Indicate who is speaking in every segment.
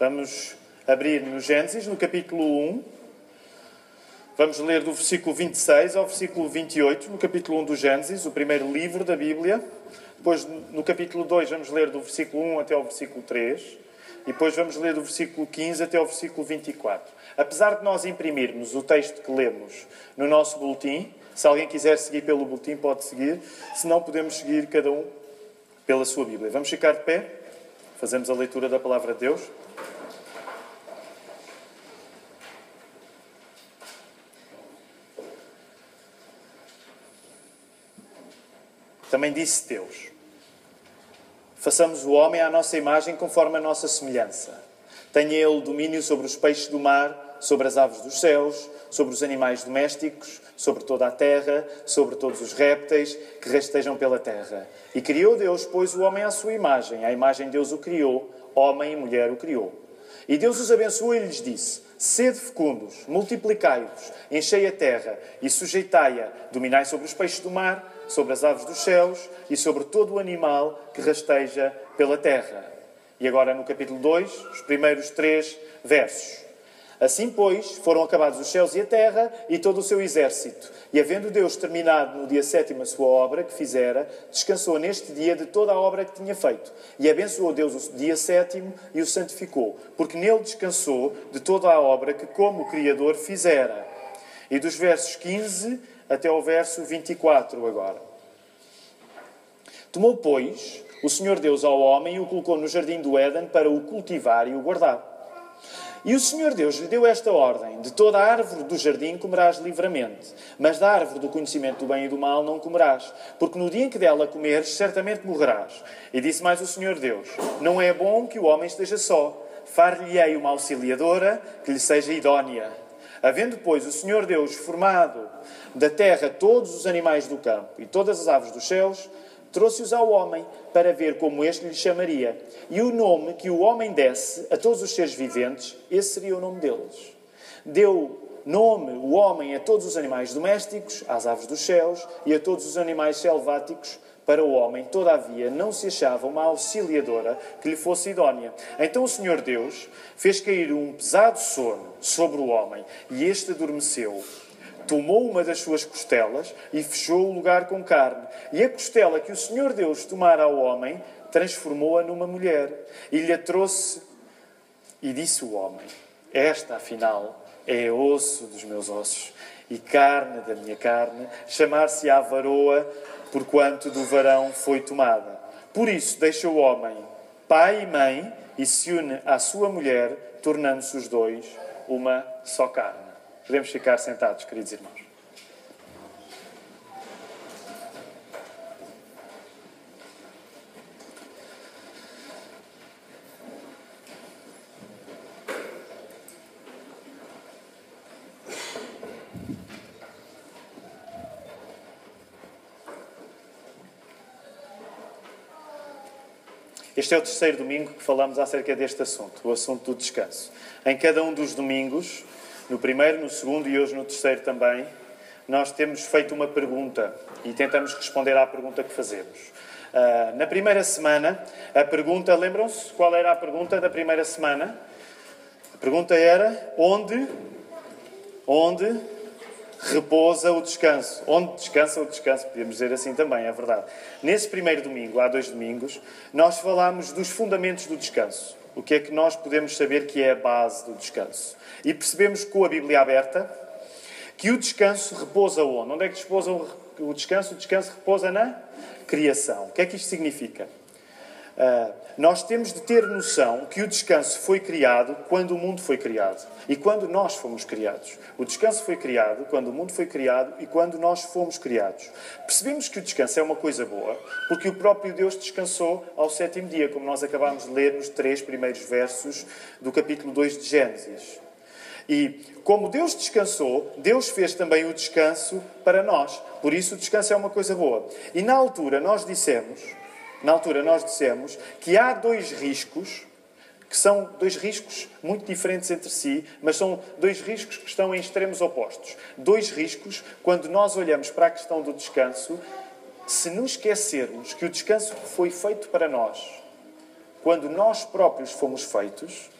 Speaker 1: Vamos abrir no Gênesis, no capítulo 1. Vamos ler do versículo 26 ao versículo 28, no capítulo 1 do Gênesis, o primeiro livro da Bíblia. Depois, no capítulo 2, vamos ler do versículo 1 até ao versículo 3. E depois vamos ler do versículo 15 até ao versículo 24. Apesar de nós imprimirmos o texto que lemos no nosso boletim, se alguém quiser seguir pelo boletim, pode seguir. Se não, podemos seguir cada um pela sua Bíblia. Vamos ficar de pé. Fazemos a leitura da Palavra de Deus. Também disse Deus: façamos o homem à nossa imagem conforme a nossa semelhança. Tenha ele domínio sobre os peixes do mar, sobre as aves dos céus, sobre os animais domésticos, sobre toda a terra, sobre todos os répteis que rastejam pela terra. E criou Deus, pois, o homem à sua imagem. À imagem de Deus o criou, homem e mulher o criou. E Deus os abençoou e lhes disse: sede fecundos, multiplicai-vos, enchei a terra e sujeitai-a, dominai sobre os peixes do mar, sobre as aves dos céus e sobre todo o animal que rasteja pela terra. E agora no capítulo 2, os primeiros 3 versos. Assim, pois, foram acabados os céus e a terra e todo o seu exército. E havendo Deus terminado no dia 7º a sua obra que fizera, descansou neste dia de toda a obra que tinha feito. E abençoou Deus o dia 7º e o santificou, porque nele descansou de toda a obra que como o Criador fizera. E dos versos 15 até ao verso 24 agora. Tomou, pois, o Senhor Deus ao homem e o colocou no jardim do Éden para o cultivar e o guardar. E o Senhor Deus lhe deu esta ordem: de toda a árvore do jardim comerás livremente, mas da árvore do conhecimento do bem e do mal não comerás, porque no dia em que dela comeres, certamente morrerás. E disse mais o Senhor Deus: não é bom que o homem esteja só, far-lhe-ei uma auxiliadora que lhe seja idónea. Havendo, pois, o Senhor Deus formado da terra todos os animais do campo e todas as aves dos céus, trouxe-os ao homem para ver como este lhe chamaria. E o nome que o homem desse a todos os seres viventes, esse seria o nome deles. Deu nome o homem a todos os animais domésticos, às aves dos céus e a todos os animais selváticos. Para o homem, todavia, não se achava uma auxiliadora que lhe fosse idónea. Então o Senhor Deus fez cair um pesado sono sobre o homem e este adormeceu. Tomou uma das suas costelas e fechou o lugar com carne. E a costela que o Senhor Deus tomara ao homem, transformou-a numa mulher. E lhe a trouxe. E disse o homem: esta, afinal, é osso dos meus ossos e carne da minha carne. Chamar-se-á varoa, porquanto do varão foi tomada. Por isso deixa o homem pai e mãe e se une à sua mulher, tornando-se os dois uma só carne. Podemos ficar sentados, queridos irmãos. Este é o terceiro domingo que falamos acerca deste assunto, o assunto do descanso. Em cada um dos domingos, no primeiro, no segundo e hoje no terceiro também, nós temos feito uma pergunta e tentamos responder à pergunta que fazemos. Na primeira semana, a pergunta, lembram-se qual era a pergunta da primeira semana? A pergunta era: onde repousa o descanso? Onde descansa o descanso? Podemos dizer assim também, é verdade. Nesse primeiro domingo, há 2 domingos, nós falámos dos fundamentos do descanso. O que é que nós podemos saber que é a base do descanso? E percebemos com a Bíblia aberta que o descanso repousa onde? Onde é que repousa o descanso? O descanso repousa na criação. O que é que isto significa? Nós temos de ter noção que o descanso foi criado quando o mundo foi criado e quando nós fomos criados. O descanso foi criado quando o mundo foi criado e quando nós fomos criados. Percebemos que o descanso é uma coisa boa porque o próprio Deus descansou ao 7º dia, como nós acabámos de ler nos 3 primeiros versos do capítulo 2 de Gênesis. E como Deus descansou, Deus fez também o descanso para nós. Por isso o descanso é uma coisa boa. E na altura nós dissemos que há 2 riscos, que são 2 riscos muito diferentes entre si, mas são 2 riscos que estão em extremos opostos. 2 riscos, quando nós olhamos para a questão do descanso, se nos esquecermos que o descanso foi feito para nós, quando nós próprios fomos feitos,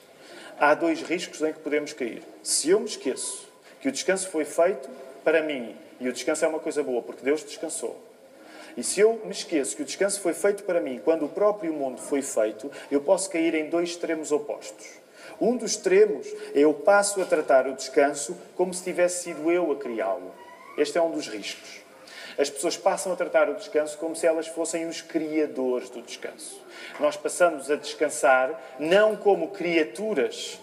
Speaker 1: há dois riscos em que podemos cair. Se eu me esqueço que o descanso foi feito para mim, e o descanso é uma coisa boa, porque Deus descansou. E se eu me esqueço que o descanso foi feito para mim, quando o próprio mundo foi feito, eu posso cair em dois extremos opostos. Um dos extremos é eu passo a tratar o descanso como se tivesse sido eu a criá-lo. Este é um dos riscos. As pessoas passam a tratar o descanso como se elas fossem os criadores do descanso. Nós passamos a descansar não como criaturas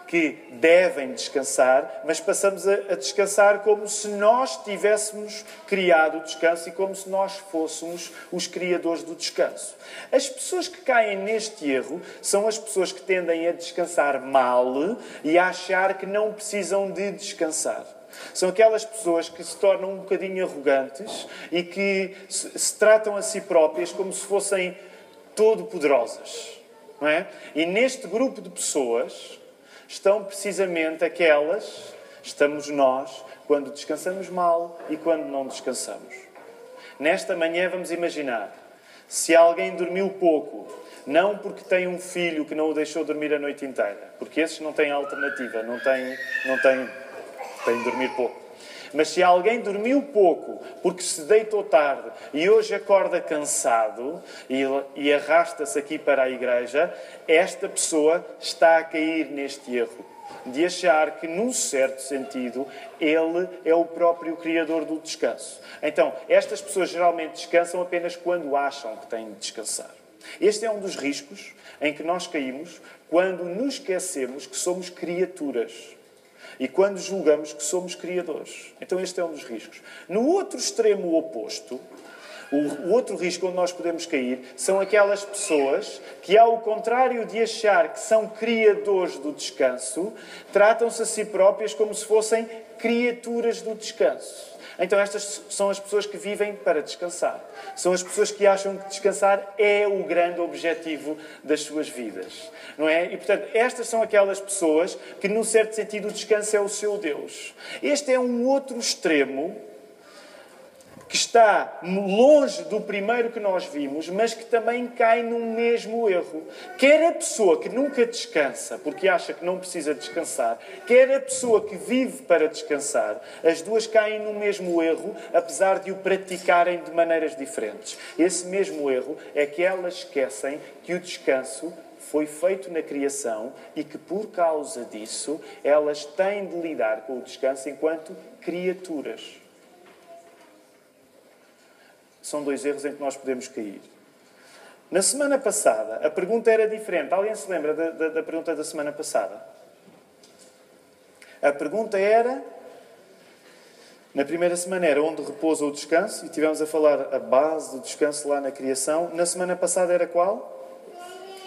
Speaker 1: que devem descansar, mas passamos a descansar como se nós tivéssemos criado o descanso e como se nós fôssemos os criadores do descanso. As pessoas que caem neste erro são as pessoas que tendem a descansar mal e a achar que não precisam de descansar. São aquelas pessoas que se tornam um bocadinho arrogantes e que se tratam a si próprias como se fossem todo-poderosas, não é? E neste grupo de pessoas estão precisamente aquelas, estamos nós, quando descansamos mal e quando não descansamos. Nesta manhã vamos imaginar, se alguém dormiu pouco, não porque tem um filho que não o deixou dormir a noite inteira, porque esses não têm alternativa, não têm de dormir pouco. Mas se alguém dormiu pouco porque se deitou tarde e hoje acorda cansado e arrasta-se aqui para a igreja, esta pessoa está a cair neste erro de achar que, num certo sentido, ele é o próprio criador do descanso. Então, estas pessoas geralmente descansam apenas quando acham que têm de descansar. Este é um dos riscos em que nós caímos quando nos esquecemos que somos criaturas. E quando julgamos que somos criadores. Então este é um dos riscos. No outro extremo oposto, o outro risco onde nós podemos cair são aquelas pessoas que, ao contrário de achar que são criadores do descanso, tratam-se a si próprias como se fossem criaturas do descanso. Então estas são as pessoas que vivem para descansar. São as pessoas que acham que descansar é o grande objetivo das suas vidas. Não é? E, portanto, estas são aquelas pessoas que, num certo sentido, o descanso é o seu Deus. Este é um outro extremo que está longe do primeiro que nós vimos, mas que também cai no mesmo erro. Quer a pessoa que nunca descansa, porque acha que não precisa descansar, quer a pessoa que vive para descansar, as duas caem no mesmo erro, apesar de o praticarem de maneiras diferentes. Esse mesmo erro é que elas esquecem que o descanso foi feito na criação e que, por causa disso, elas têm de lidar com o descanso enquanto criaturas. São dois erros em que nós podemos cair. Na semana passada, a pergunta era diferente. Alguém se lembra da pergunta da semana passada? A pergunta era... Na primeira semana era onde repousa o descanso, e tivemos a falar a base do descanso lá na criação. Na semana passada era qual?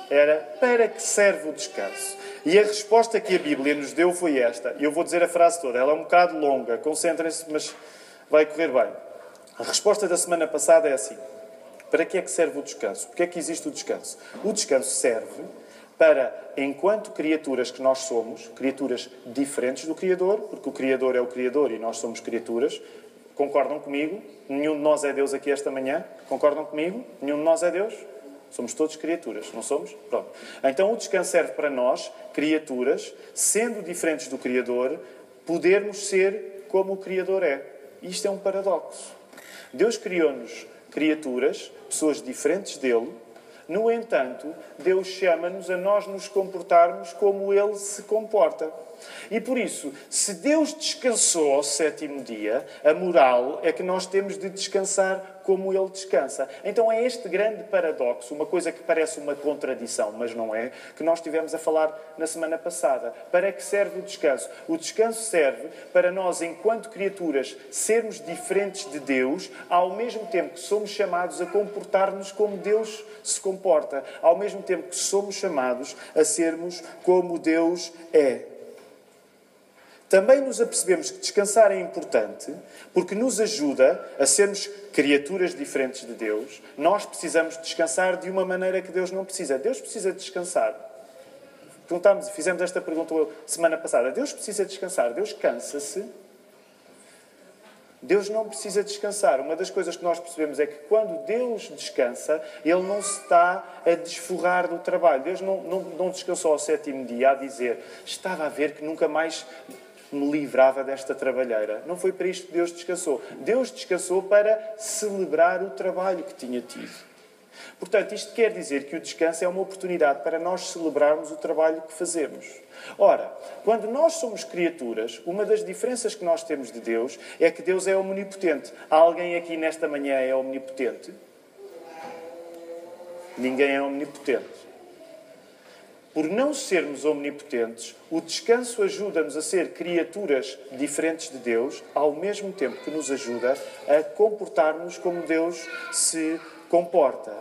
Speaker 1: Era para que serve o descanso? E a resposta que a Bíblia nos deu foi esta. E eu vou dizer a frase toda. Ela é um bocado longa, concentrem-se, mas vai correr bem. A resposta da semana passada é assim. Para que é que serve o descanso? Porque é que existe o descanso? O descanso serve para, enquanto criaturas que nós somos, criaturas diferentes do Criador, porque o Criador é o Criador e nós somos criaturas, concordam comigo? Nenhum de nós é Deus aqui esta manhã? Concordam comigo? Nenhum de nós é Deus? Somos todos criaturas, não somos? Pronto. Então o descanso serve para nós, criaturas, sendo diferentes do Criador, podermos ser como o Criador é. Isto é um paradoxo. Deus criou-nos criaturas, pessoas diferentes dele. No entanto, Deus chama-nos a nós nos comportarmos como Ele se comporta. E por isso, se Deus descansou ao sétimo dia, a moral é que nós temos de descansar como Ele descansa. Então é este grande paradoxo, uma coisa que parece uma contradição, mas não é, que nós estivemos a falar na semana passada. Para que serve o descanso? O descanso serve para nós, enquanto criaturas, sermos diferentes de Deus, ao mesmo tempo que somos chamados a comportar-nos como Deus se comporta, ao mesmo tempo que somos chamados a sermos como Deus é. Também nos apercebemos que descansar é importante porque nos ajuda a sermos criaturas diferentes de Deus. Nós precisamos descansar de uma maneira que Deus não precisa. Deus precisa descansar. Fizemos esta pergunta semana passada. Deus precisa descansar. Deus cansa-se. Deus não precisa descansar. Uma das coisas que nós percebemos é que quando Deus descansa, Ele não se está a desforrar do trabalho. Deus não descansou ao 7º dia a dizer: estava a ver que nunca mais me livrava desta trabalheira. Não foi para isto que Deus descansou. Deus descansou para celebrar o trabalho que tinha tido. Portanto, isto quer dizer que o descanso é uma oportunidade para nós celebrarmos o trabalho que fazemos. Ora, quando nós somos criaturas, uma das diferenças que nós temos de Deus é que Deus é omnipotente. Há alguém aqui nesta manhã é omnipotente? Ninguém é omnipotente. Por não sermos omnipotentes, o descanso ajuda-nos a ser criaturas diferentes de Deus, ao mesmo tempo que nos ajuda a comportar-nos como Deus se comporta.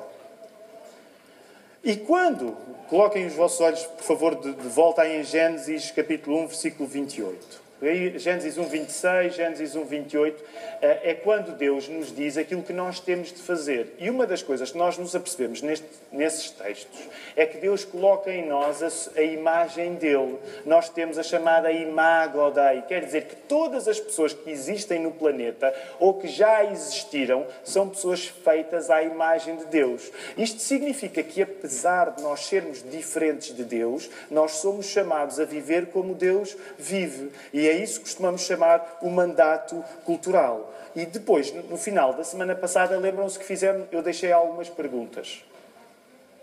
Speaker 1: E quando, coloquem os vossos olhos, por favor, de volta aí em Gênesis, capítulo 1, versículo 28. Aí, Gênesis 1, 26, Gênesis 1, 28, é quando Deus nos diz aquilo que nós temos de fazer. E uma das coisas que nós nos apercebemos nesses textos é que Deus coloca em nós a imagem dele. Nós temos a chamada Imago Dei. Quer dizer que todas as pessoas que existem no planeta ou que já existiram são pessoas feitas à imagem de Deus. Isto significa que, apesar de nós sermos diferentes de Deus, nós somos chamados a viver como Deus vive. E é isso que costumamos chamar o mandato cultural. E depois, no final da semana passada, lembram-se que eu deixei algumas perguntas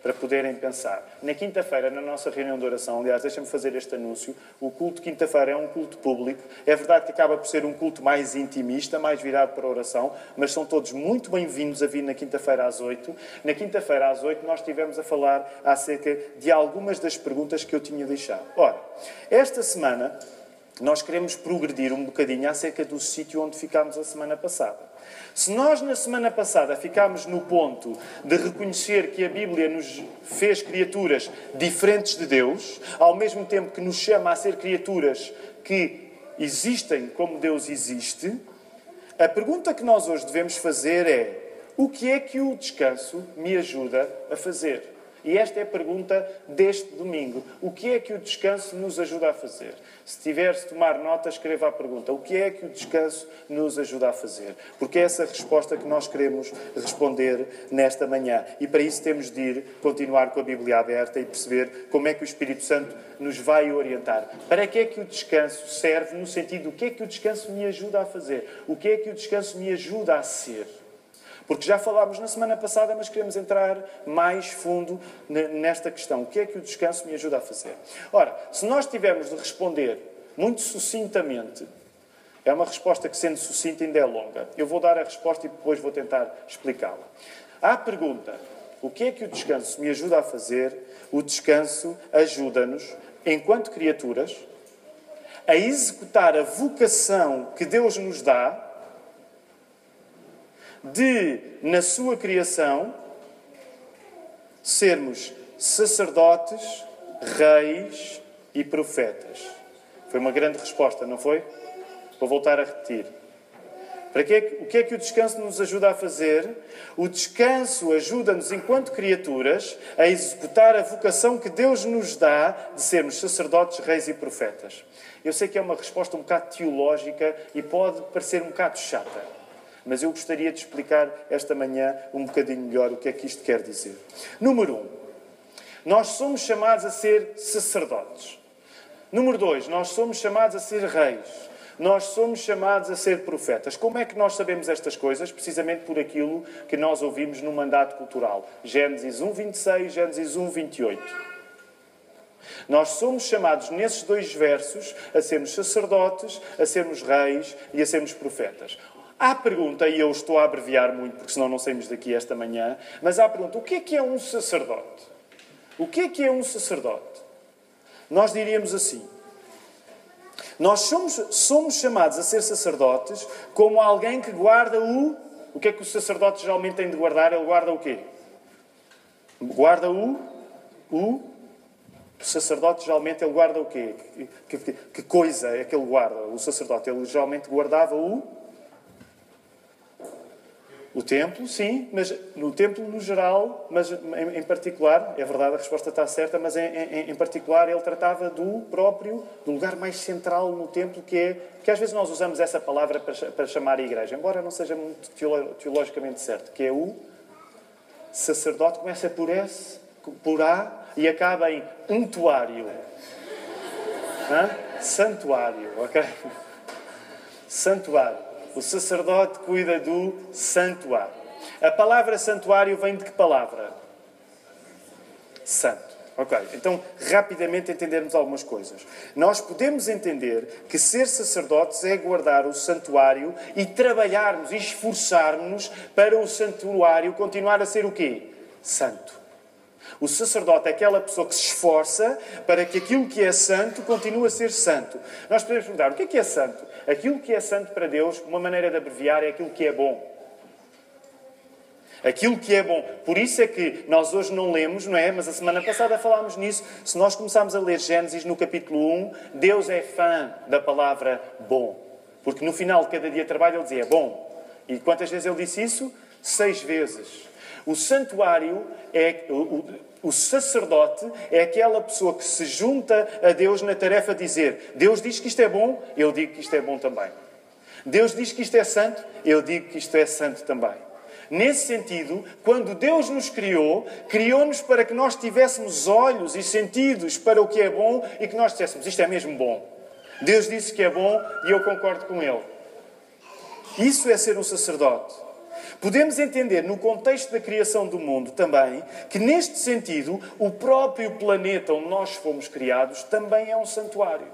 Speaker 1: para poderem pensar. Na quinta-feira, na nossa reunião de oração, aliás, deixem-me fazer este anúncio, o culto de quinta-feira é um culto público. É verdade que acaba por ser um culto mais intimista, mais virado para a oração, mas são todos muito bem-vindos a vir na quinta-feira às 8. Na quinta-feira às 8 nós estivemos a falar acerca de algumas das perguntas que eu tinha deixado. Ora, esta semana nós queremos progredir um bocadinho acerca do sítio onde ficámos a semana passada. Se nós, na semana passada, ficámos no ponto de reconhecer que a Bíblia nos fez criaturas diferentes de Deus, ao mesmo tempo que nos chama a ser criaturas que existem como Deus existe, a pergunta que nós hoje devemos fazer é: o que é que o descanso me ajuda a fazer? E esta é a pergunta deste domingo. O que é que o descanso nos ajuda a fazer? Se tiver de tomar nota, escreva a pergunta. O que é que o descanso nos ajuda a fazer? Porque é essa a resposta que nós queremos responder nesta manhã. E para isso temos de ir continuar com a Bíblia aberta e perceber como é que o Espírito Santo nos vai orientar. Para que é que o descanso serve no sentido do que é que o descanso me ajuda a fazer? O que é que o descanso me ajuda a ser? Porque já falámos na semana passada, mas queremos entrar mais fundo nesta questão. O que é que o descanso me ajuda a fazer? Ora, se nós tivermos de responder muito sucintamente, é uma resposta que, sendo sucinta, ainda é longa. Eu vou dar a resposta e depois vou tentar explicá-la. À pergunta: o que é que o descanso me ajuda a fazer? O descanso ajuda-nos, enquanto criaturas, a executar a vocação que Deus nos dá de, na sua criação, sermos sacerdotes, reis e profetas. Foi uma grande resposta, não foi? Vou voltar a repetir. O que é que o descanso nos ajuda a fazer? O descanso ajuda-nos, enquanto criaturas, a executar a vocação que Deus nos dá de sermos sacerdotes, reis e profetas. Eu sei que é uma resposta um bocado teológica e pode parecer um bocado chata. Mas eu gostaria de explicar esta manhã um bocadinho melhor o que é que isto quer dizer. Número 1. Nós somos chamados a ser sacerdotes. Número 2. Nós somos chamados a ser reis. Nós somos chamados a ser profetas. Como é que nós sabemos estas coisas? Precisamente por aquilo que nós ouvimos no mandato cultural. Gênesis 1, 26, Gênesis 1, 28. Nós somos chamados, nesses dois versos, a sermos sacerdotes, a sermos reis e a sermos profetas. Há a pergunta, e eu estou a abreviar muito, porque senão não saímos daqui esta manhã, mas há a pergunta: o que é um sacerdote? O que é um sacerdote? Nós diríamos assim: nós somos chamados a ser sacerdotes como alguém que guarda o... O que é que o sacerdote geralmente tem de guardar? Ele guarda o quê? Guarda o sacerdote geralmente ele guarda o quê? Que coisa é que ele guarda? O sacerdote, ele geralmente guardava o O templo, sim, mas no templo no geral, mas em particular, é verdade, a resposta está certa, mas em particular ele tratava do lugar mais central no templo, que às vezes nós usamos essa palavra para chamar a igreja, embora não seja muito teologicamente certo, que é o sacerdote, começa por S, por A e acaba em untuário. Santuário, ok? Santuário. O sacerdote cuida do santuário. A palavra santuário vem de que palavra? Santo. Ok, então rapidamente entendermos algumas coisas. Nós podemos entender que ser sacerdotes é guardar o santuário e trabalharmos e esforçarmos para o santuário continuar a ser o quê? Santo. O sacerdote é aquela pessoa que se esforça para que aquilo que é santo continue a ser santo. Nós podemos perguntar, o que é santo? Aquilo que é santo para Deus, uma maneira de abreviar, é aquilo que é bom. Aquilo que é bom. Por isso é que nós hoje não lemos, não é? Mas a semana passada falámos nisso. Se nós começarmos a ler Gênesis no capítulo 1, Deus é fã da palavra bom. Porque no final de cada dia de trabalho ele dizia bom. E quantas vezes ele disse isso? 6 vezes. O santuário é... O sacerdote é aquela pessoa que se junta a Deus na tarefa de dizer Deus diz que isto é bom, eu digo que isto é bom também. Deus diz que isto é santo, eu digo que isto é santo também. Nesse sentido, quando Deus nos criou, criou-nos para que nós tivéssemos olhos e sentidos para o que é bom e que nós disséssemos isto é mesmo bom. Deus disse que é bom e eu concordo com Ele. Isso é ser um sacerdote. Podemos entender, no contexto da criação do mundo também, que neste sentido, o próprio planeta onde nós fomos criados também é um santuário.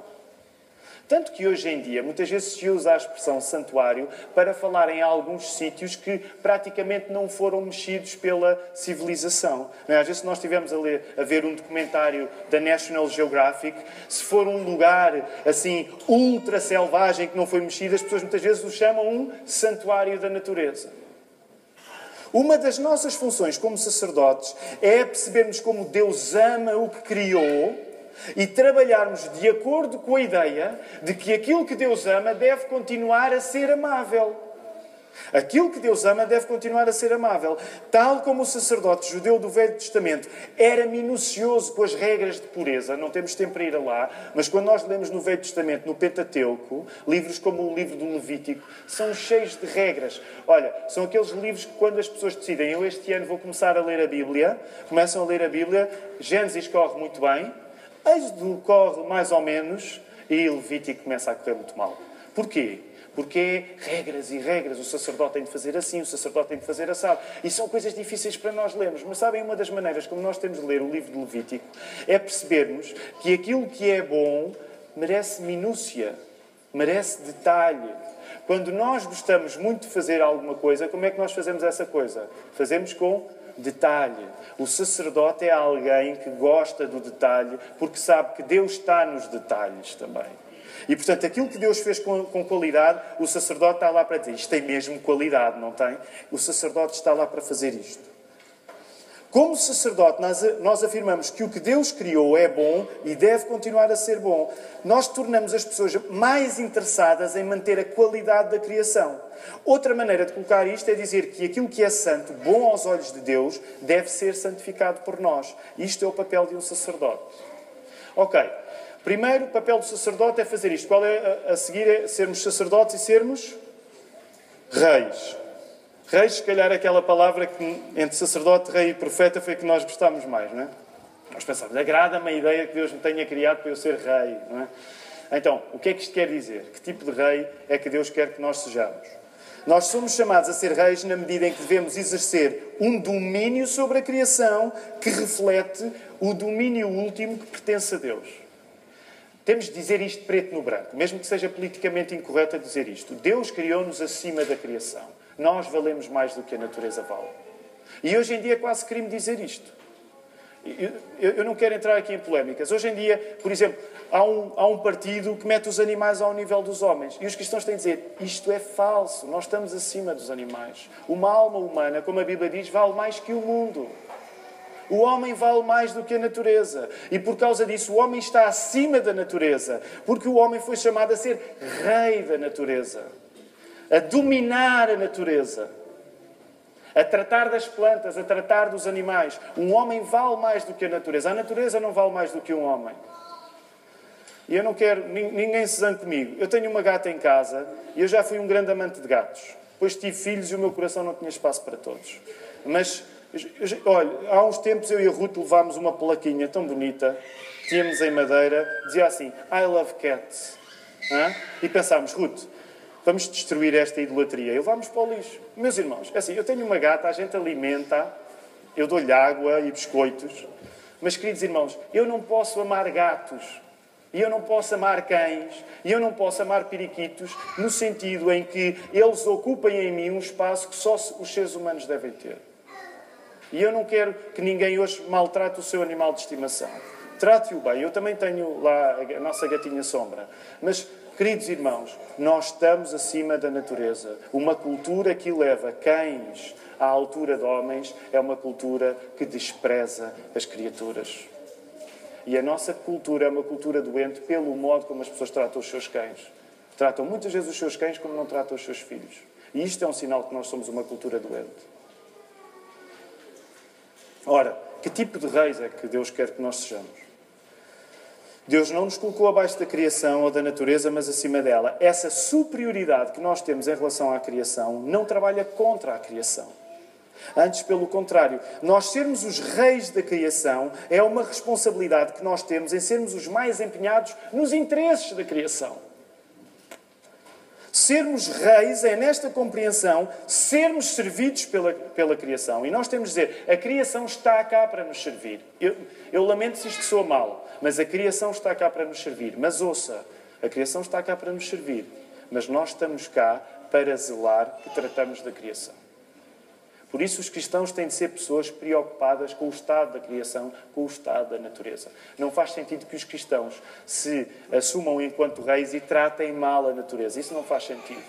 Speaker 1: Tanto que hoje em dia, muitas vezes se usa a expressão santuário para falar em alguns sítios que praticamente não foram mexidos pela civilização. Não é? Às vezes se nós estivermos a ver um documentário da National Geographic, se for um lugar assim ultra selvagem que não foi mexido, as pessoas muitas vezes o chamam um santuário da natureza. Uma das nossas funções como sacerdotes é percebermos como Deus ama o que criou e trabalharmos de acordo com a ideia de que aquilo que Deus ama deve continuar a ser amável. Aquilo que Deus ama deve continuar a ser amável. Tal como o sacerdote judeu do Velho Testamento era minucioso com as regras de pureza, não temos tempo para ir lá, mas quando nós lemos no Velho Testamento, no Pentateuco, livros como o livro do Levítico, são cheios de regras. Olha, são aqueles livros que quando as pessoas decidem, eu este ano vou começar a ler a Bíblia, começam a ler a Bíblia, Gênesis corre muito bem, Êxodo corre mais ou menos e Levítico começa a correr muito mal. Porquê? Porque é regras e regras. O sacerdote tem de fazer assim, o sacerdote tem de fazer assado. E são coisas difíceis para nós lermos. Mas sabem, uma das maneiras como nós temos de ler o livro de Levítico é percebermos que aquilo que é bom merece minúcia, merece detalhe. Quando nós gostamos muito de fazer alguma coisa, como é que nós fazemos essa coisa? Fazemos com detalhe. O sacerdote é alguém que gosta do detalhe porque sabe que Deus está nos detalhes também. E, portanto, aquilo que Deus fez com qualidade, o sacerdote está lá para dizer isto tem mesmo qualidade, não tem? O sacerdote está lá para fazer isto. Como sacerdote, nós afirmamos que o que Deus criou é bom e deve continuar a ser bom. Nós tornamos as pessoas mais interessadas em manter a qualidade da criação. Outra maneira de colocar isto é dizer que aquilo que é santo, bom aos olhos de Deus, deve ser santificado por nós. Isto é o papel de um sacerdote. Ok. Primeiro, o papel do sacerdote é fazer isto. Qual é a seguir? É sermos sacerdotes e sermos reis. Reis, se calhar, aquela palavra que entre sacerdote, rei e profeta foi a que nós gostámos mais, não é? Nós pensamos, agrada-me a ideia que Deus me tenha criado para eu ser rei, não é? Então, o que é que isto quer dizer? Que tipo de rei é que Deus quer que nós sejamos? Nós somos chamados a ser reis na medida em que devemos exercer um domínio sobre a criação que reflete o domínio último que pertence a Deus. Temos de dizer isto preto no branco, mesmo que seja politicamente incorreto a dizer isto. Deus criou-nos acima da criação. Nós valemos mais do que a natureza vale. E hoje em dia é quase crime dizer isto. Eu não quero entrar aqui em polémicas. Hoje em dia, por exemplo, há um partido que mete os animais ao nível dos homens. E os cristãos têm de dizer, isto é falso, nós estamos acima dos animais. Uma alma humana, como a Bíblia diz, vale mais que o mundo. O homem vale mais do que a natureza. E por causa disso, o homem está acima da natureza. Porque o homem foi chamado a ser rei da natureza. A dominar a natureza. a tratar das plantas, a tratar dos animais. Um homem vale mais do que a natureza. A natureza não vale mais do que um homem. E eu não quero... Ninguém se zangue comigo. Eu tenho uma gata em casa e eu já fui um grande amante de gatos. Depois tive filhos e o meu coração não tinha espaço para todos. Mas, olha, há uns tempos eu e a Ruth levámos uma plaquinha tão bonita. Tínhamos em madeira. Dizia assim, I love cats. E pensámos, Ruth, vamos destruir esta idolatria. E levámos para o lixo. Meus irmãos, é assim, eu tenho uma gata, a gente alimenta, eu dou-lhe água e biscoitos. Mas, queridos irmãos, eu não posso amar gatos. E eu não posso amar cães, e eu não posso amar periquitos, no sentido em que eles ocupem em mim um espaço que só os seres humanos devem ter. E eu não quero que ninguém hoje maltrate o seu animal de estimação. Trate-o bem. Eu também tenho lá a nossa gatinha Sombra. Mas, queridos irmãos, nós estamos acima da natureza. Uma cultura que leva cães à altura de homens é uma cultura que despreza as criaturas. E a nossa cultura é uma cultura doente pelo modo como as pessoas tratam os seus cães. Tratam muitas vezes os seus cães como não tratam os seus filhos. E isto é um sinal que nós somos uma cultura doente. Ora, que tipo de reis é que Deus quer que nós sejamos? Deus não nos colocou abaixo da criação ou da natureza, mas acima dela. Essa superioridade que nós temos em relação à criação não trabalha contra a criação. Antes, pelo contrário, nós sermos os reis da criação é uma responsabilidade que nós temos em sermos os mais empenhados nos interesses da criação. Sermos reis é, nesta compreensão, sermos servidos pela criação. E nós temos de dizer, a criação está cá para nos servir. Eu lamento se isto soa mal, mas a criação está cá para nos servir. Mas ouça, a criação está cá para nos servir, mas nós estamos cá para zelar que tratamos da criação. Por isso, os cristãos têm de ser pessoas preocupadas com o estado da criação, com o estado da natureza. Não faz sentido que os cristãos se assumam enquanto reis e tratem mal a natureza. Isso não faz sentido.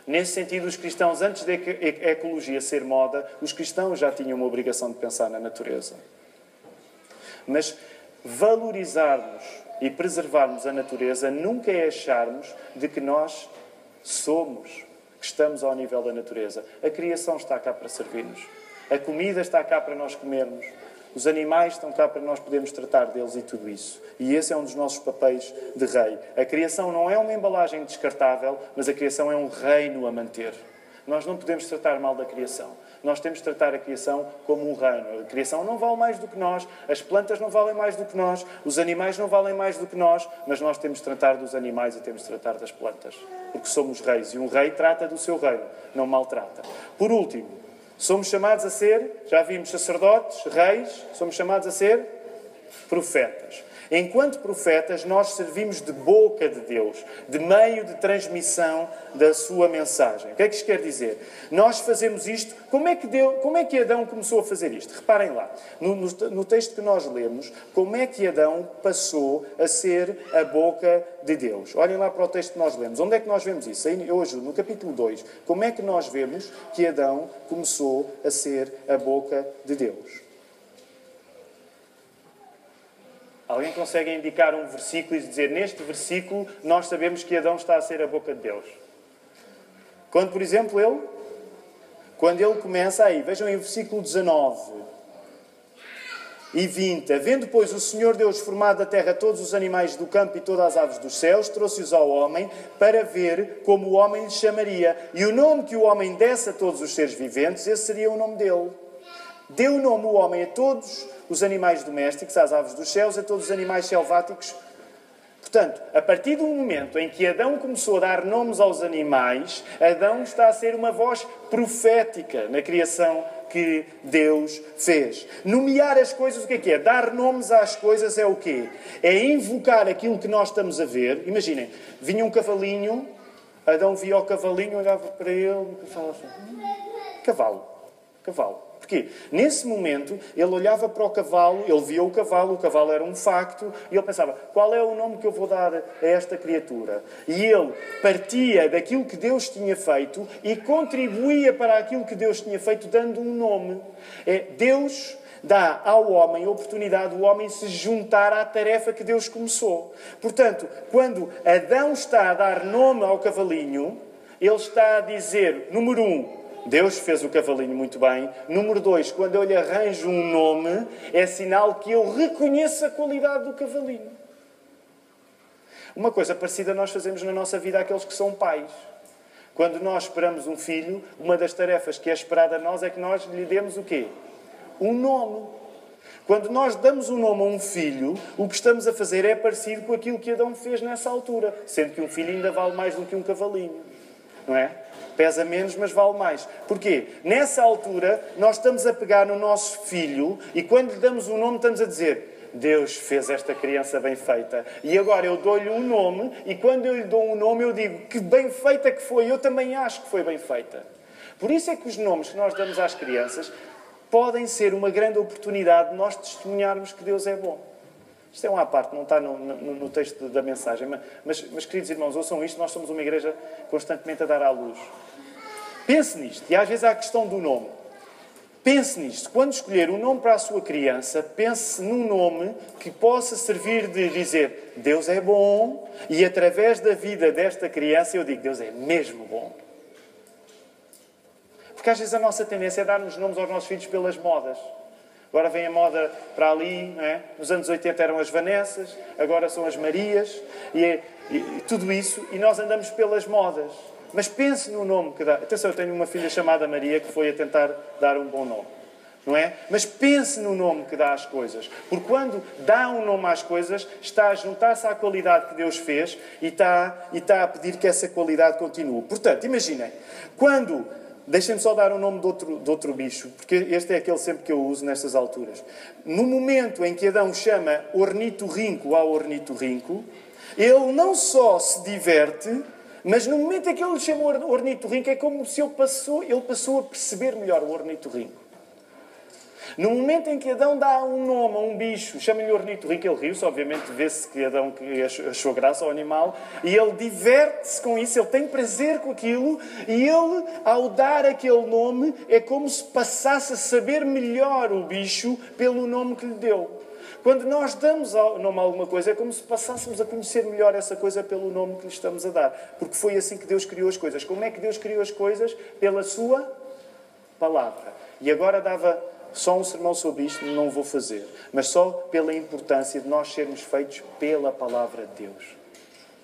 Speaker 1: Nesse sentido, os cristãos, antes da ecologia ser moda, os cristãos já tinham uma obrigação de pensar na natureza. Mas valorizarmos e preservarmos a natureza nunca é acharmos de que nós somos... que estamos ao nível da natureza. A criação está cá para servir-nos. A comida está cá para nós comermos. Os animais estão cá para nós podermos tratar deles e tudo isso. E esse é um dos nossos papéis de rei. A criação não é uma embalagem descartável, mas a criação é um reino a manter. Nós não podemos tratar mal da criação. Nós temos de tratar a criação como um reino. A criação não vale mais do que nós, as plantas não valem mais do que nós, os animais não valem mais do que nós, mas nós temos de tratar dos animais e temos de tratar das plantas. Porque somos reis e um rei trata do seu reino, não maltrata. Por último, somos chamados a ser, já vimos, sacerdotes, reis, somos chamados a ser profetas. Enquanto profetas, nós servimos de boca de Deus, de meio de transmissão da sua mensagem. O que é que isto quer dizer? Nós fazemos isto... Como é que Adão começou a fazer isto? Reparem lá, no texto que nós lemos, como é que Adão passou a ser a boca de Deus? Olhem lá para o texto que nós lemos. Onde é que nós vemos isso? Hoje, no capítulo 2. Como é que nós vemos que Adão começou a ser a boca de Deus? Alguém consegue indicar um versículo e dizer, neste versículo, nós sabemos que Adão está a ser a boca de Deus? Quando, por exemplo, quando ele começa aí, vejam aí o versículo 19 e 20. Havendo, pois, o Senhor Deus formado da terra todos os animais do campo e todas as aves dos céus, trouxe-os ao homem para ver como o homem lhe chamaria. E o nome que o homem desse a todos os seres viventes, esse seria o nome dele. Deu o nome o homem a todos os animais domésticos, às aves dos céus, a todos os animais selváticos. Portanto, a partir do momento em que Adão começou a dar nomes aos animais, Adão está a ser uma voz profética na criação que Deus fez. Nomear as coisas, o que é? Dar nomes às coisas é o quê? É invocar aquilo que nós estamos a ver. Imaginem, vinha um cavalinho, Adão via o cavalinho, olhava para ele e falava assim, cavalo. Porquê? Nesse momento, ele olhava para o cavalo, ele via o cavalo era um facto, e ele pensava, qual é o nome que eu vou dar a esta criatura? E ele partia daquilo que Deus tinha feito e contribuía para aquilo que Deus tinha feito, dando um nome. Deus dá ao homem a oportunidade do homem se juntar à tarefa que Deus começou. Portanto, quando Adão está a dar nome ao cavalinho, ele está a dizer, número 1, Deus fez o cavalinho muito bem. Número 2, quando eu lhe arranjo um nome, é sinal que eu reconheço a qualidade do cavalinho. Uma coisa parecida nós fazemos na nossa vida àqueles que são pais. Quando nós esperamos um filho, uma das tarefas que é esperada a nós é que nós lhe demos o quê? Um nome. Quando nós damos um nome a um filho, o que estamos a fazer é parecido com aquilo que Adão fez nessa altura. Sendo que um filho ainda vale mais do que um cavalinho. Não é? Pesa menos, mas vale mais. Porquê? Nessa altura, nós estamos a pegar no nosso filho e quando lhe damos um nome, estamos a dizer: Deus fez esta criança bem feita. E agora eu dou-lhe um nome e quando eu lhe dou um nome, eu digo que bem feita que foi. Eu também acho que foi bem feita. Por isso é que os nomes que nós damos às crianças podem ser uma grande oportunidade de nós testemunharmos que Deus é bom. Isto é uma parte, não está no texto da mensagem. Mas, queridos irmãos, ouçam isto. Nós somos uma igreja constantemente a dar à luz. Pense nisto. E às vezes há a questão do nome. Pense nisto. Quando escolher um nome para a sua criança, pense num nome que possa servir de dizer Deus é bom e através da vida desta criança eu digo Deus é mesmo bom. Porque às vezes a nossa tendência é darmos nomes aos nossos filhos pelas modas. Agora vem a moda para ali, não é? Nos anos 80 eram as Vanessas, agora são as Marias e tudo isso, e nós andamos pelas modas. Mas pense no nome que dá. Atenção, eu tenho uma filha chamada Maria que foi a tentar dar um bom nome. Não é? Mas pense no nome que dá às coisas. Porque quando dá um nome às coisas, está a juntar-se à qualidade que Deus fez e está a pedir que essa qualidade continue. Portanto, imaginem, quando... Deixem-me só dar o nome de outro bicho, porque este é aquele sempre que eu uso nestas alturas. No momento em que Adão chama ornitorrinco ao ornitorrinco, ele não só se diverte, mas no momento em que ele chama ornitorrinco, é como se ele passou a perceber melhor o ornitorrinco. No momento em que Adão dá um nome a um bicho, chama-lhe ornitorrinco, ele riu-se, obviamente vê-se que Adão achou graça ao animal, e ele diverte-se com isso, ele tem prazer com aquilo, e ele, ao dar aquele nome, é como se passasse a saber melhor o bicho pelo nome que lhe deu. Quando nós damos nome a alguma coisa, é como se passássemos a conhecer melhor essa coisa pelo nome que lhe estamos a dar. Porque foi assim que Deus criou as coisas. Como é que Deus criou as coisas? Pela sua palavra. E agora dava... Só um sermão sobre isto não vou fazer, mas só pela importância de nós sermos feitos pela palavra de Deus.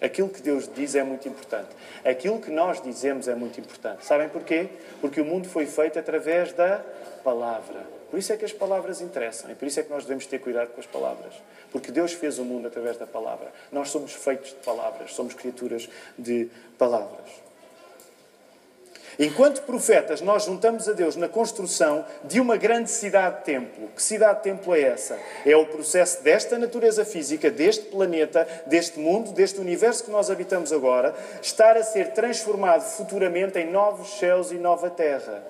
Speaker 1: Aquilo que Deus diz é muito importante. Aquilo que nós dizemos é muito importante. Sabem porquê? Porque o mundo foi feito através da palavra. Por isso é que as palavras interessam e por isso é que nós devemos ter cuidado com as palavras. Porque Deus fez o mundo através da palavra. Nós somos feitos de palavras, somos criaturas de palavras. Enquanto profetas, nós juntamos a Deus na construção de uma grande cidade-templo. Que cidade-templo é essa? É o processo desta natureza física, deste planeta, deste mundo, deste universo que nós habitamos agora, estar a ser transformado futuramente em novos céus e nova terra.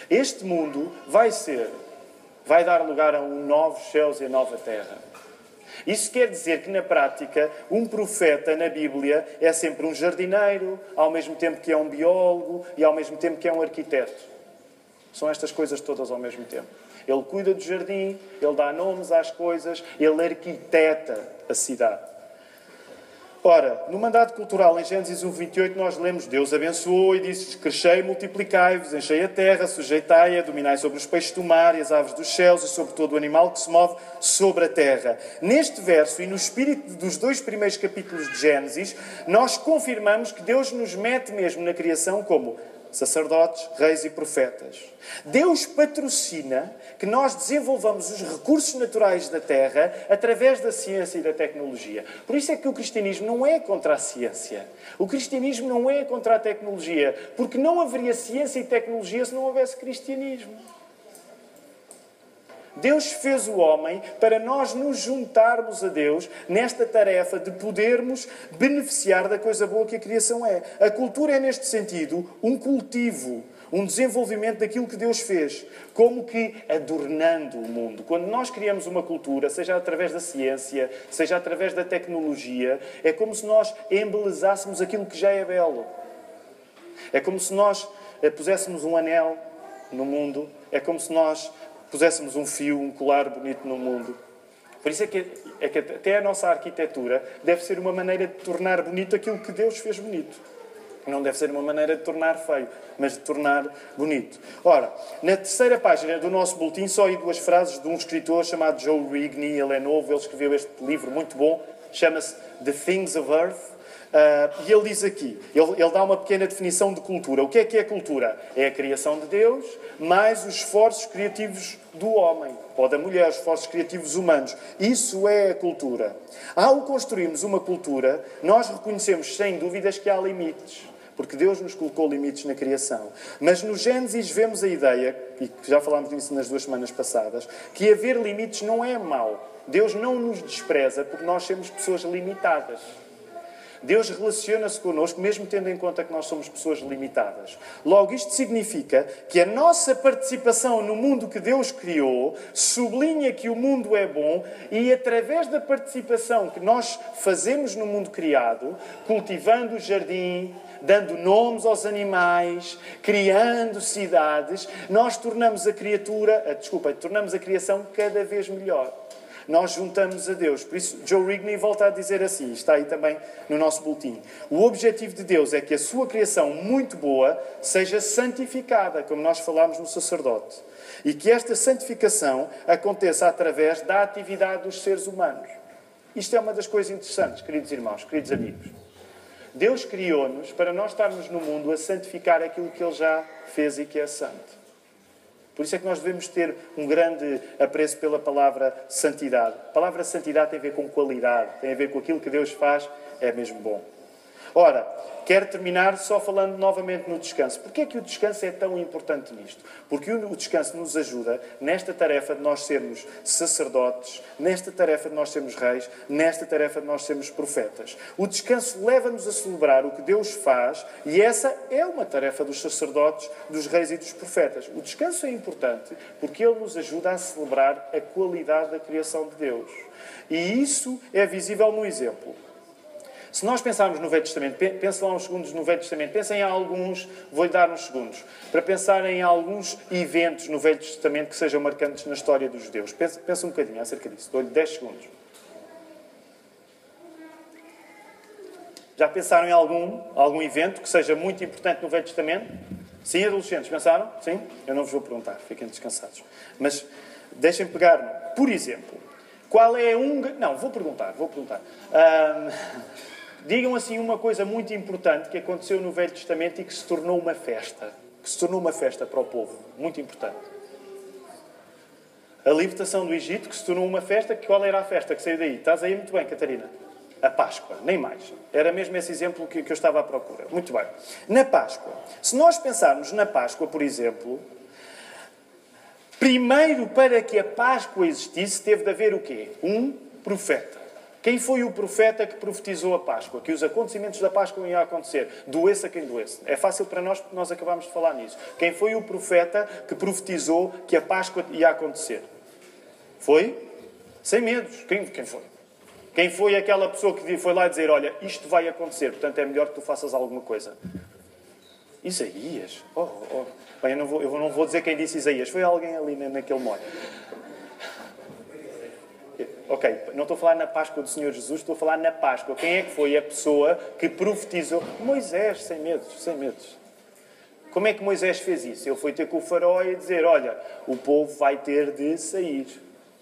Speaker 1: Este mundo vai dar lugar a novos céus e a nova terra. Isso quer dizer que, na prática, um profeta na Bíblia é sempre um jardineiro, ao mesmo tempo que é um biólogo e ao mesmo tempo que é um arquiteto. São estas coisas todas ao mesmo tempo. Ele cuida do jardim, ele dá nomes às coisas, ele arquiteta a cidade. Ora, no mandato cultural, em Gênesis 1:28, nós lemos: Deus abençoou e disse: crescei, multiplicai-vos, enchei a terra, sujeitai-a, dominai sobre os peixes do mar e as aves dos céus e sobre todo o animal que se move sobre a terra. Neste verso e no espírito dos 2 primeiros capítulos de Gênesis, nós confirmamos que Deus nos mete mesmo na criação como sacerdotes, reis e profetas. Deus patrocina que nós desenvolvamos os recursos naturais da terra através da ciência e da tecnologia. Por isso é que o cristianismo não é contra a ciência. O cristianismo não é contra a tecnologia, porque não haveria ciência e tecnologia se não houvesse cristianismo. Deus fez o homem para nós nos juntarmos a Deus nesta tarefa de podermos beneficiar da coisa boa que a criação é. A cultura é, neste sentido, um cultivo, um desenvolvimento daquilo que Deus fez, como que adornando o mundo. Quando nós criamos uma cultura, seja através da ciência, seja através da tecnologia, é como se nós embelezássemos aquilo que já é belo. É como se nós puséssemos um anel no mundo, é como se nós puséssemos um fio, um colar bonito no mundo. Por isso é que até a nossa arquitetura deve ser uma maneira de tornar bonito aquilo que Deus fez bonito. Não deve ser uma maneira de tornar feio, mas de tornar bonito. Ora, na terceira página do nosso boletim, só aí duas frases de um escritor chamado Joe Rigney. Ele é novo, ele escreveu este livro muito bom, chama-se The Things of Earth. E ele diz aqui, ele dá uma pequena definição de cultura. O que é cultura? É a criação de Deus, mais os esforços criativos do homem, ou da mulher, os esforços criativos humanos. Isso é a cultura. Ao construirmos uma cultura, nós reconhecemos sem dúvidas que há limites, porque Deus nos colocou limites na criação. Mas no Gênesis vemos a ideia, e já falámos disso nas 2 semanas passadas, que haver limites não é mau. Deus não nos despreza porque nós somos pessoas limitadas. Deus relaciona-se connosco, mesmo tendo em conta que nós somos pessoas limitadas. Logo, isto significa que a nossa participação no mundo que Deus criou sublinha que o mundo é bom e, através da participação que nós fazemos no mundo criado, cultivando o jardim, dando nomes aos animais, criando cidades, nós tornamos a criação cada vez melhor. Nós juntamos a Deus. Por isso, Joe Rigney volta a dizer assim, está aí também no nosso boletim. O objetivo de Deus é que a sua criação muito boa seja santificada, como nós falámos no sacerdote. E que esta santificação aconteça através da atividade dos seres humanos. Isto é uma das coisas interessantes, queridos irmãos, queridos amigos. Deus criou-nos para nós estarmos no mundo a santificar aquilo que Ele já fez e que é santo. Por isso é que nós devemos ter um grande apreço pela palavra santidade. A palavra santidade tem a ver com qualidade, tem a ver com aquilo que Deus faz, é mesmo bom. Ora, quero terminar só falando novamente no descanso. Porquê é que o descanso é tão importante nisto? Porque o descanso nos ajuda nesta tarefa de nós sermos sacerdotes, nesta tarefa de nós sermos reis, nesta tarefa de nós sermos profetas. O descanso leva-nos a celebrar o que Deus faz e essa é uma tarefa dos sacerdotes, dos reis e dos profetas. O descanso é importante porque ele nos ajuda a celebrar a qualidade da criação de Deus. E isso é visível no exemplo. Se nós pensarmos no Velho Testamento, pensem lá uns segundos no Velho Testamento, pensem em alguns, vou-lhe dar uns segundos, para pensar em alguns eventos no Velho Testamento que sejam marcantes na história dos judeus. Pense um bocadinho acerca disso, dou-lhe 10 segundos. Já pensaram em algum evento que seja muito importante no Velho Testamento? Sim, adolescentes, pensaram? Sim? Eu não vos vou perguntar, fiquem descansados. Mas deixem-me pegar, por exemplo, qual é Não, vou perguntar. Digam assim uma coisa muito importante que aconteceu no Velho Testamento e que se tornou uma festa. Que se tornou uma festa para o povo. Muito importante. A libertação do Egito, que se tornou uma festa. Qual era a festa que saiu daí? Estás aí muito bem, Catarina. A Páscoa, nem mais. Era mesmo esse exemplo que eu estava à procura. Muito bem. Na Páscoa. Se nós pensarmos na Páscoa, por exemplo, primeiro para que a Páscoa existisse, teve de haver o quê? Um profeta. Quem foi o profeta que profetizou a Páscoa? Que os acontecimentos da Páscoa iam acontecer. Doeça quem doesse. É fácil para nós porque nós acabámos de falar nisso. Quem foi o profeta que profetizou que a Páscoa ia acontecer? Foi? Sem medos. Quem foi? Quem foi aquela pessoa que foi lá dizer, olha, isto vai acontecer, portanto é melhor que tu faças alguma coisa? Isaías? Bem, eu não vou dizer quem disse Isaías. Foi alguém ali naquele molho. Ok, não estou a falar na Páscoa do Senhor Jesus, estou a falar na Páscoa. Quem é que foi a pessoa que profetizou? Moisés, sem medos. Como é que Moisés fez isso? Ele foi ter com o faraó e dizer, olha, o povo vai ter de sair.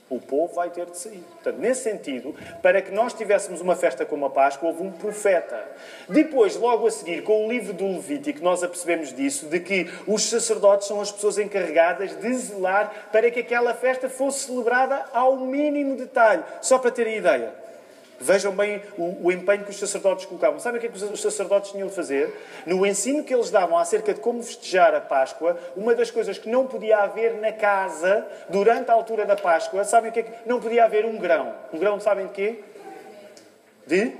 Speaker 1: O povo vai ter de sair. Portanto, nesse sentido, para que nós tivéssemos uma festa como a Páscoa, houve um profeta. Depois, logo a seguir, com o livro do Levítico, nós apercebemos disso, de que os sacerdotes são as pessoas encarregadas de zelar para que aquela festa fosse celebrada ao mínimo detalhe. Só para terem ideia. Vejam bem o empenho que os sacerdotes colocavam. Sabem o que é que os sacerdotes tinham de fazer? No ensino que eles davam acerca de como festejar a Páscoa, uma das coisas que não podia haver na casa, durante a altura da Páscoa, sabem o que é que? Não podia haver um grão. Um grão, sabem de quê? De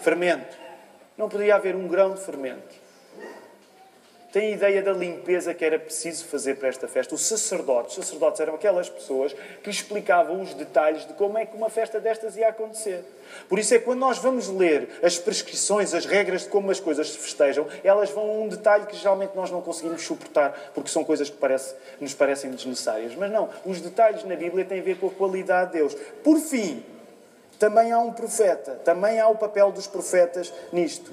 Speaker 1: fermento. Não podia haver um grão de fermento. Tem ideia da limpeza que era preciso fazer para esta festa? Os sacerdotes eram aquelas pessoas que explicavam os detalhes de como é que uma festa destas ia acontecer. Por isso é que quando nós vamos ler as prescrições, as regras de como as coisas se festejam, elas vão a um detalhe que geralmente nós não conseguimos suportar, porque são coisas que nos parecem desnecessárias. Mas não, os detalhes na Bíblia têm a ver com a qualidade de Deus. Por fim, também há um profeta, também há o papel dos profetas nisto.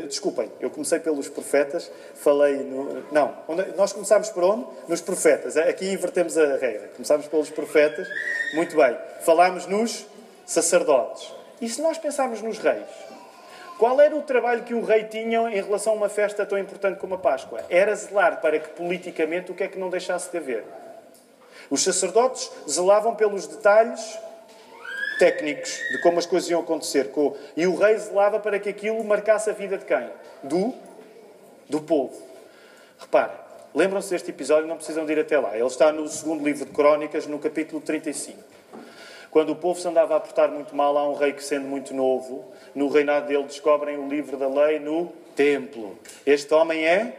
Speaker 1: Desculpem, eu comecei pelos profetas, falei no... Não, nós começámos por onde? Nos profetas. Aqui invertemos a regra. Começámos pelos profetas. Muito bem. Falámos nos sacerdotes. E se nós pensarmos nos reis? Qual era o trabalho que o rei tinha em relação a uma festa tão importante como a Páscoa? Era zelar para que politicamente o que é que não deixasse de haver. Os sacerdotes zelavam pelos detalhes técnicos de como as coisas iam acontecer. E o rei zelava para que aquilo marcasse a vida de quem? Do povo. Reparem, lembram-se deste episódio, não precisam de ir até lá. Ele está no segundo livro de Crónicas, no capítulo 35. Quando o povo se andava a portar muito mal, há um rei que, sendo muito novo, no reinado dele descobrem o livro da lei no templo. Este homem é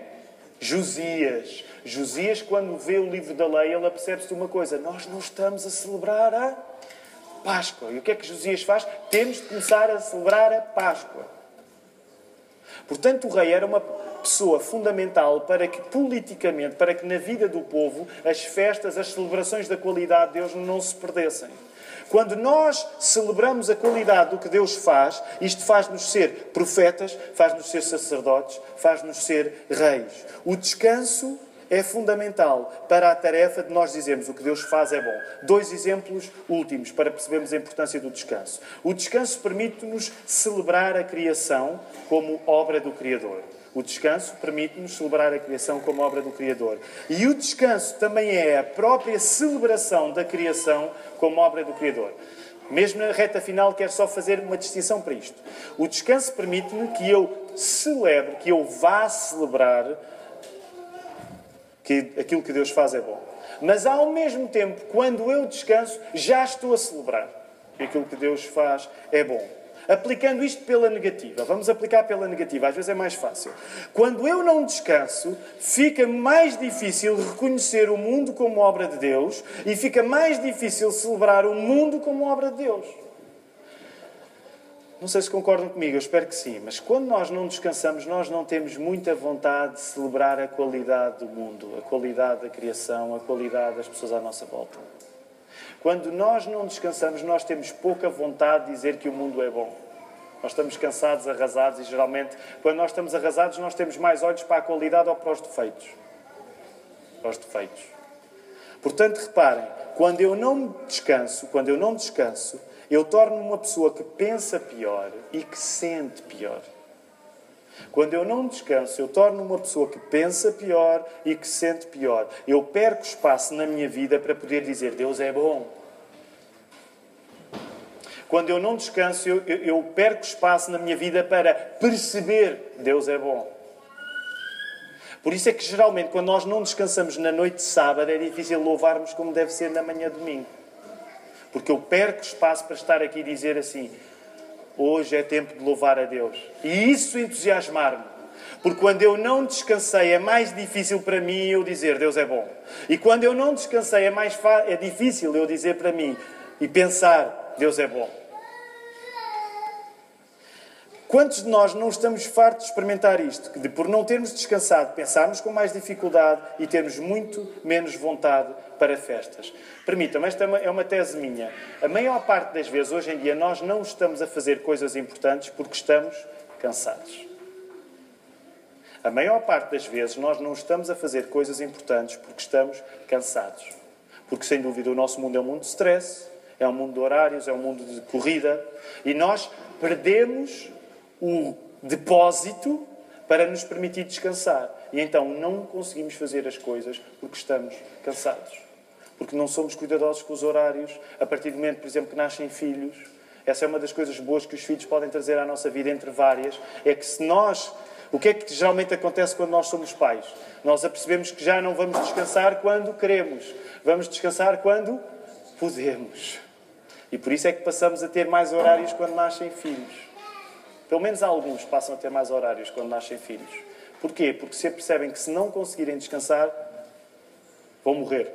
Speaker 1: Josias. Josias, quando vê o livro da lei, ele apercebe-se de uma coisa. Nós não estamos a celebrar a Páscoa. E o que é que Josias faz? Temos de começar a celebrar a Páscoa. Portanto, o rei era uma pessoa fundamental para que, politicamente, para que na vida do povo, as festas, as celebrações da qualidade de Deus não se perdessem. Quando nós celebramos a qualidade do que Deus faz, isto faz-nos ser profetas, faz-nos ser sacerdotes, faz-nos ser reis. O descanso é fundamental para a tarefa de nós dizermos o que Deus faz é bom. 2 exemplos últimos para percebermos a importância do descanso. O descanso permite-nos celebrar a criação como obra do Criador. O descanso permite-nos celebrar a criação como obra do Criador. E o descanso também é a própria celebração da criação como obra do Criador. Mesmo na reta final, quero só fazer uma distinção para isto. O descanso permite-me que eu celebre, que eu vá celebrar que aquilo que Deus faz é bom. Mas, ao mesmo tempo, quando eu descanso, já estou a celebrar que aquilo que Deus faz é bom. Aplicando isto pela negativa. Vamos aplicar pela negativa. Às vezes é mais fácil. Quando eu não descanso, fica mais difícil reconhecer o mundo como obra de Deus e fica mais difícil celebrar o mundo como obra de Deus. Não sei se concordam comigo, eu espero que sim. Mas quando nós não descansamos, nós não temos muita vontade de celebrar a qualidade do mundo, a qualidade da criação, a qualidade das pessoas à nossa volta. Quando nós não descansamos, nós temos pouca vontade de dizer que o mundo é bom. Nós estamos cansados, arrasados, e geralmente, quando nós estamos arrasados, nós temos mais olhos para a qualidade ou para os defeitos. Para os defeitos. Portanto, reparem, quando eu não descanso, eu torno-me uma pessoa que pensa pior e que sente pior. Quando eu não descanso, eu torno-me uma pessoa que pensa pior e que sente pior. Eu perco espaço na minha vida para poder dizer Deus é bom. Quando eu não descanso, eu perco espaço na minha vida para perceber Deus é bom. Por isso é que, geralmente, quando nós não descansamos na noite de sábado, é difícil louvarmos como deve ser na manhã de domingo. Porque eu perco espaço para estar aqui e dizer assim, hoje é tempo de louvar a Deus. E isso entusiasmar-me. Porque quando eu não descansei, é mais difícil para mim eu dizer Deus é bom. E quando eu não descansei, é difícil eu dizer para mim e pensar Deus é bom. Quantos de nós não estamos fartos de experimentar isto? Que por não termos descansado, pensarmos com mais dificuldade e termos muito menos vontade para festas. Permitam-me, esta é uma tese minha. A maior parte das vezes, hoje em dia, nós não estamos a fazer coisas importantes porque estamos cansados. A maior parte das vezes, nós não estamos a fazer coisas importantes porque estamos cansados. Porque, sem dúvida, o nosso mundo é um mundo de stress, é um mundo de horários, é um mundo de corrida. E nós perdemos o depósito para nos permitir descansar. E então não conseguimos fazer as coisas porque estamos cansados. Porque não somos cuidadosos com os horários. A partir do momento, por exemplo, que nascem filhos, essa é uma das coisas boas que os filhos podem trazer à nossa vida, entre várias, é que se nós... O que é que geralmente acontece quando nós somos pais? Nós apercebemos que já não vamos descansar quando queremos. Vamos descansar quando podemos. E por isso é que passamos a ter mais horários quando nascem filhos. Pelo menos alguns passam a ter mais horários quando nascem filhos. Porquê? Porque se percebem que se não conseguirem descansar, vão morrer.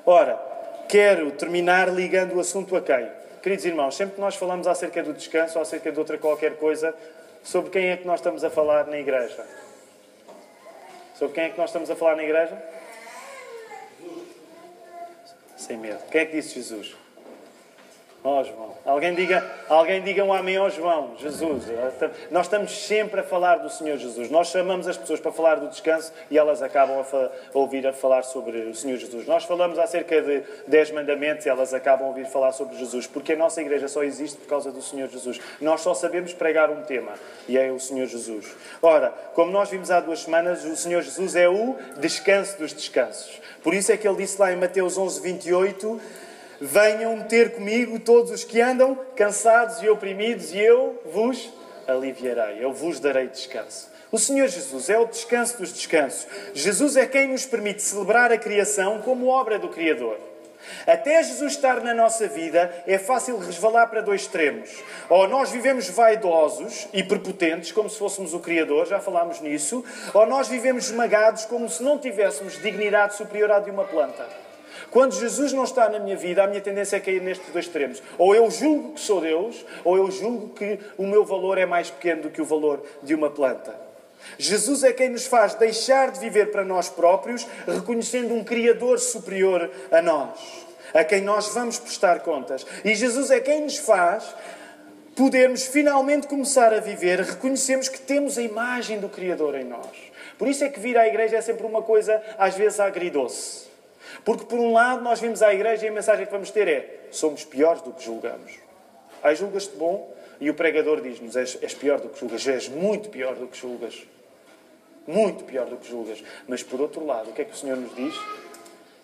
Speaker 1: Ora, quero terminar ligando o assunto a quem? Queridos irmãos, sempre que nós falamos acerca do descanso ou acerca de outra qualquer coisa, sobre quem é que nós estamos a falar na igreja? Sobre quem é que nós estamos a falar na igreja? Sem medo. Quem é que disse Jesus? Ó João. Alguém diga um amém ao João. Jesus. Nós estamos sempre a falar do Senhor Jesus. Nós chamamos as pessoas para falar do descanso e elas acabam a ouvir a falar sobre o Senhor Jesus. Nós falamos acerca de 10 mandamentos e elas acabam a ouvir falar sobre Jesus. Porque a nossa igreja só existe por causa do Senhor Jesus. Nós só sabemos pregar um tema e é o Senhor Jesus. Ora, como nós vimos há 2 semanas, o Senhor Jesus é o descanso dos descansos. Por isso é que ele disse lá em Mateus 11, 28... Venham ter comigo todos os que andam cansados e oprimidos e eu vos aliviarei. Eu vos darei descanso. O Senhor Jesus é o descanso dos descansos. Jesus é quem nos permite celebrar a criação como obra do Criador. Até Jesus estar na nossa vida, é fácil resvalar para 2 extremos. Ou nós vivemos vaidosos e prepotentes, como se fôssemos o Criador, já falámos nisso, ou nós vivemos esmagados como se não tivéssemos dignidade superior à de uma planta. Quando Jesus não está na minha vida, a minha tendência é cair nestes 2 extremos. Ou eu julgo que sou Deus, ou eu julgo que o meu valor é mais pequeno do que o valor de uma planta. Jesus é quem nos faz deixar de viver para nós próprios, reconhecendo um Criador superior a nós, a quem nós vamos prestar contas. E Jesus é quem nos faz podermos finalmente começar a viver, reconhecemos que temos a imagem do Criador em nós. Por isso é que vir à igreja é sempre uma coisa, às vezes, agridoce. Porque, por um lado, nós vimos à igreja e a mensagem que vamos ter é: somos piores do que julgamos. Aí julgas-te bom e o pregador diz-nos: és pior do que julgas. És muito pior do que julgas. Muito pior do que julgas. Mas, por outro lado, o que é que o Senhor nos diz?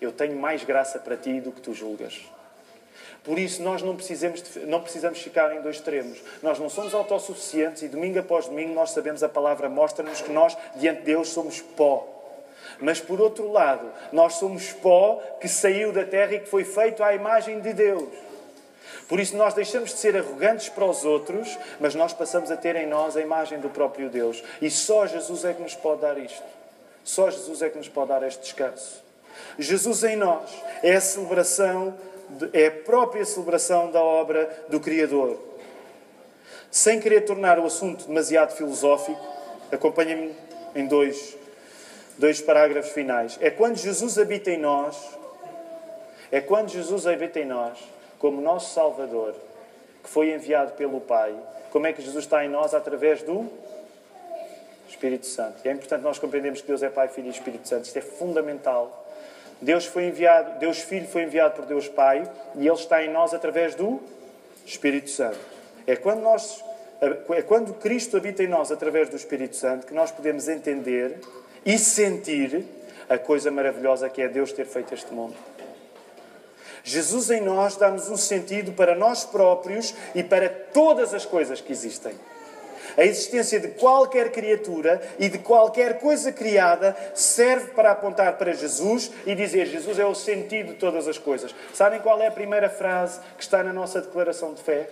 Speaker 1: Eu tenho mais graça para ti do que tu julgas. Por isso, nós não precisamos ficar em 2 extremos. Nós não somos autossuficientes e, domingo após domingo, nós sabemos, a palavra mostra-nos que nós, diante de Deus, somos pó. Mas, por outro lado, nós somos pó que saiu da terra e que foi feito à imagem de Deus. Por isso, nós deixamos de ser arrogantes para os outros, mas nós passamos a ter em nós a imagem do próprio Deus. E só Jesus é que nos pode dar isto. Só Jesus é que nos pode dar este descanso. Jesus em nós é a celebração, é a própria celebração da obra do Criador. Sem querer tornar o assunto demasiado filosófico, acompanhem-me em dois parágrafos finais. É quando Jesus habita em nós, como nosso Salvador, que foi enviado pelo Pai. Como é que Jesus está em nós? Através do Espírito Santo. E é importante nós compreendermos que Deus é Pai, Filho e Espírito Santo. Isto é fundamental. Deus Filho foi enviado por Deus Pai e Ele está em nós através do Espírito Santo. É quando Cristo habita em nós através do Espírito Santo que nós podemos entender e sentir a coisa maravilhosa que é Deus ter feito este mundo. Jesus em nós dá-nos um sentido para nós próprios e para todas as coisas que existem. A existência de qualquer criatura e de qualquer coisa criada serve para apontar para Jesus e dizer: Jesus é o sentido de todas as coisas. Sabem qual é a primeira frase que está na nossa declaração de fé?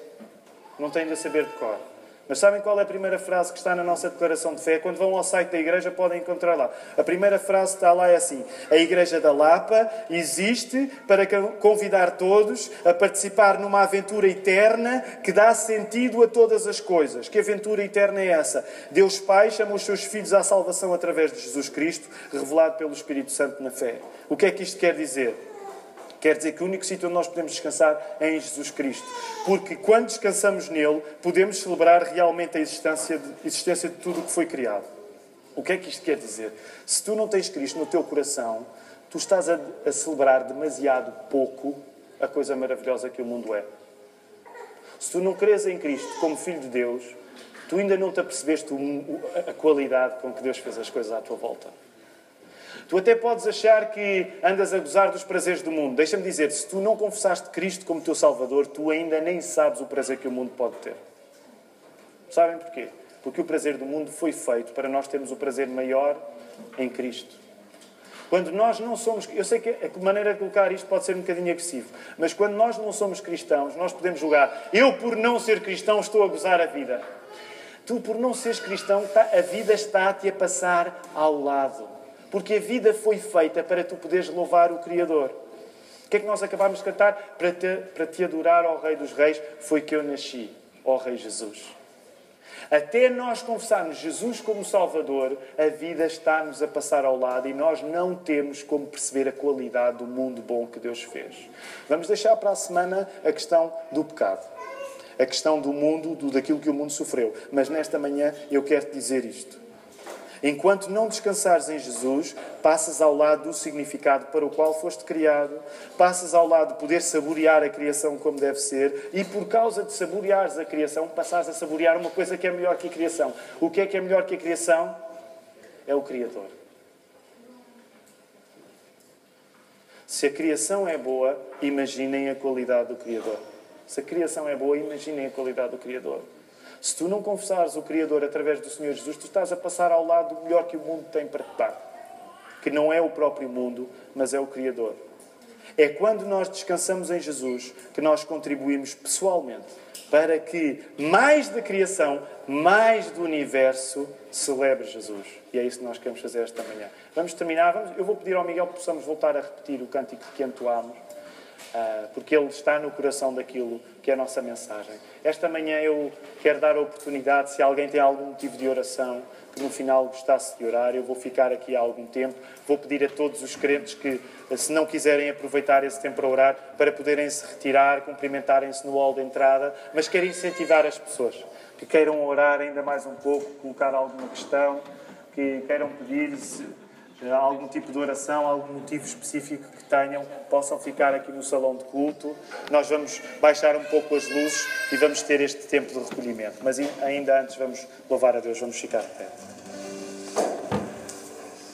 Speaker 1: Não têm de saber de cor. Mas sabem qual é a primeira frase que está na nossa declaração de fé? Quando vão ao site da igreja podem encontrar lá. A primeira frase que está lá é assim: a Igreja da Lapa existe para convidar todos a participar numa aventura eterna que dá sentido a todas as coisas. Que aventura eterna é essa? Deus Pai chama os seus filhos à salvação através de Jesus Cristo, revelado pelo Espírito Santo na fé. O que é que isto quer dizer? Quer dizer que o único sítio onde nós podemos descansar é em Jesus Cristo. Porque quando descansamos nele, podemos celebrar realmente a existência de tudo o que foi criado. O que é que isto quer dizer? Se tu não tens Cristo no teu coração, tu estás a celebrar demasiado pouco a coisa maravilhosa que o mundo é. Se tu não crês em Cristo como Filho de Deus, tu ainda não te apercebeste a qualidade com que Deus fez as coisas à tua volta. Tu até podes achar que andas a gozar dos prazeres do mundo. Deixa-me dizer, se tu não confessaste Cristo como teu Salvador, tu ainda nem sabes o prazer que o mundo pode ter. Sabem porquê? Porque o prazer do mundo foi feito para nós termos o prazer maior em Cristo. Quando nós não somos... Eu sei que a maneira de colocar isto pode ser um bocadinho agressivo, mas quando nós não somos cristãos, nós podemos julgar: eu, por não ser cristão, estou a gozar a vida. Tu, por não seres cristão, a vida está-te a passar ao lado. Porque a vida foi feita para tu poderes louvar o Criador. O que é que nós acabámos de cantar? Para te adorar, ó Rei dos Reis, foi que eu nasci, ó Rei Jesus. Até nós confessarmos Jesus como Salvador, a vida está-nos a passar ao lado e nós não temos como perceber a qualidade do mundo bom que Deus fez. Vamos deixar para a semana a questão do pecado. A questão do mundo, daquilo que o mundo sofreu. Mas nesta manhã eu quero te dizer isto. Enquanto não descansares em Jesus, passas ao lado do significado para o qual foste criado, passas ao lado de poder saborear a criação como deve ser, e por causa de saboreares a criação, passas a saborear uma coisa que é melhor que a criação. O que é melhor que a criação? É o Criador. Se a criação é boa, imaginem a qualidade do Criador. Se a criação é boa, imaginem a qualidade do Criador. Se tu não confessares o Criador através do Senhor Jesus, tu estás a passar ao lado do melhor que o mundo tem para te dar. Que não é o próprio mundo, mas é o Criador. É quando nós descansamos em Jesus que nós contribuímos pessoalmente para que mais da criação, mais do universo, celebre Jesus. E é isso que nós queremos fazer esta manhã. Vamos terminar. Eu vou pedir ao Miguel que possamos voltar a repetir o cântico que entoámos. Porque ele está no coração daquilo que é a nossa mensagem. Esta manhã eu quero dar a oportunidade, se alguém tem algum motivo de oração, que no final gostasse de orar, eu vou ficar aqui há algum tempo. Vou pedir a todos os crentes que, se não quiserem aproveitar esse tempo para orar, para poderem se retirar, cumprimentarem-se no hall de entrada, mas quero incentivar as pessoas que queiram orar ainda mais um pouco, colocar alguma questão, que queiram pedir-se algum tipo de oração, algum motivo específico que tenham, possam ficar aqui no salão de culto. Nós vamos baixar um pouco as luzes e vamos ter este tempo de recolhimento. Mas ainda antes vamos louvar a Deus, vamos ficar de pé.